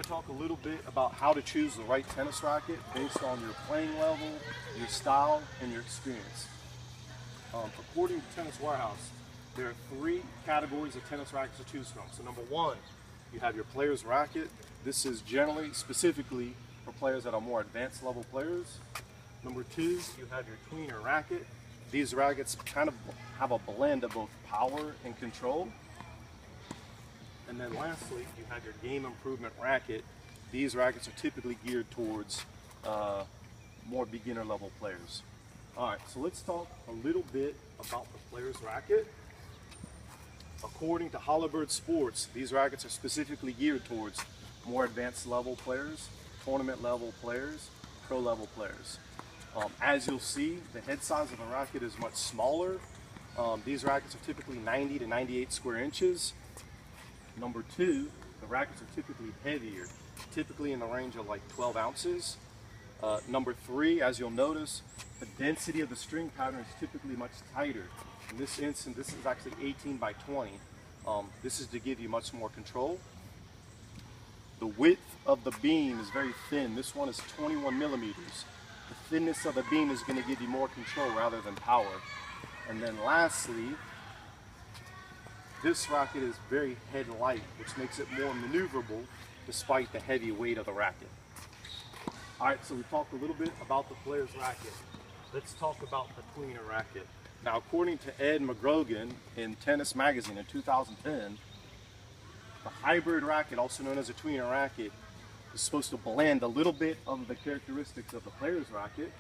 to talk a little bit about how to choose the right tennis racket based on your playing level, your style, and your experience. According to Tennis Warehouse, there are 3 categories of tennis rackets to choose from. So number 1, you have your player's racket. This is generally, specifically, for players that are more advanced level players. Number 2, you have your tweener racket. These rackets kind of have a blend of both power and control. And then lastly, you have your game improvement racket. These rackets are typically geared towards more beginner level players. All right, so let's talk a little bit about the player's racket. According to Halliburton Sports, these rackets are specifically geared towards more advanced level players, tournament level players, pro level players. As you'll see, the head size of the racket is much smaller. These rackets are typically 90 to 98 square inches. Number 2, the rackets are typically heavier, typically in the range of like 12 ounces. Number 3, as you'll notice, the density of the string pattern is typically much tighter. In this instance, this is actually 18 by 20. This is to give you much more control. The width of the beam is very thin. This one is 21 millimeters. The thinness of the beam is going to give you more control rather than power. And then lastly, this racket is very head light, which makes it more maneuverable despite the heavy weight of the racket. All right, so we talked a little bit about the player's racket. Let's talk about the tweener racket. Now, according to Ed McGrogan in Tennis Magazine in 2010, the hybrid racket, also known as a tweener racket, is supposed to blend a little bit of the characteristics of the player's racket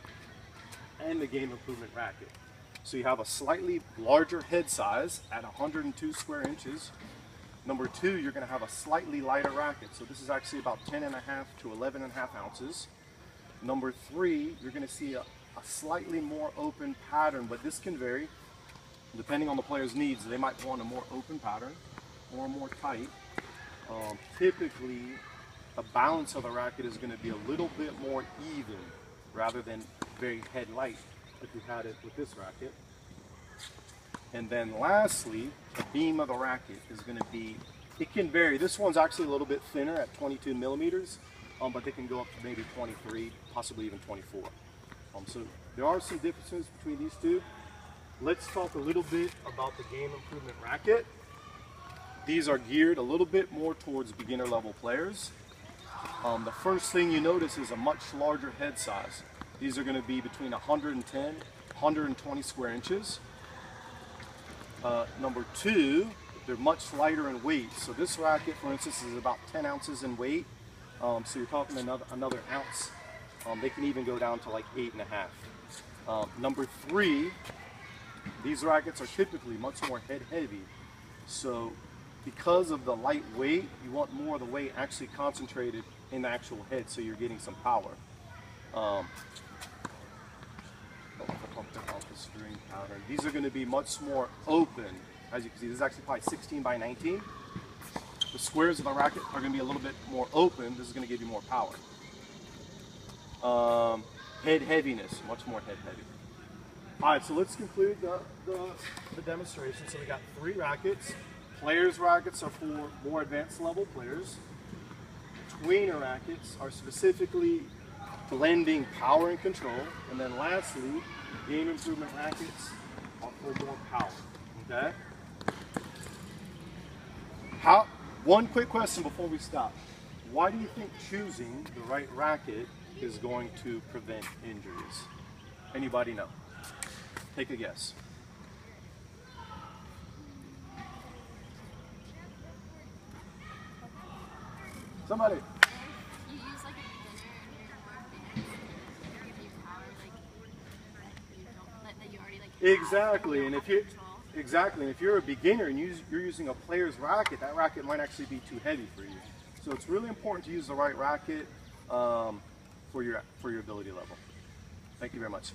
and the game improvement racket. So you have a slightly larger head size at 102 square inches. Number 2, you're going to have a slightly lighter racket. So this is actually about 10.5 to 11.5 ounces. Number 3, you're going to see a slightly more open pattern, but this can vary depending on the player's needs. They might want a more open pattern or more tight. Typically, the balance of the racket is going to be a little bit more even rather than very head light if you had it with this racket. And then lastly, the beam of the racket is going to be, it can vary. This one's actually a little bit thinner at 22 millimeters, but they can go up to maybe 23, possibly even 24. So there are some differences between these two. Let's talk a little bit about the game improvement racket. These are geared a little bit more towards beginner level players. The first thing you notice is a much larger head size. These are going to be between 110, 120 square inches. Number 2, they're much lighter in weight. So this racket, for instance, is about 10 ounces in weight. So you're talking another ounce. They can even go down to like 8.5. Number 3, these rackets are typically much more head heavy. So because of the light weight, you want more of the weight actually concentrated in the actual head, so you're getting some power. The string pattern. These are going to be much more open. As you can see, this is actually probably 16 by 19. The squares of the racket are going to be a little bit more open. This is going to give you more power. Head heaviness, much more head heavy. All right, so let's conclude the demonstration. So we got 3 rackets. Players' rackets are for more advanced level players. Tweener rackets are specifically blending power and control. And then lastly, game improvement rackets are for more power. Okay? One quick question before we stop. Why do you think choosing the right racket is going to prevent injuries? Anybody know? Take a guess. Somebody. You use like a beginner and you're more advanced, they're giving you power that you already like. Exactly, and if you're a beginner and you're using a player's racket, that racket might actually be too heavy for you. So it's really important to use the right racket for your ability level. Thank you very much.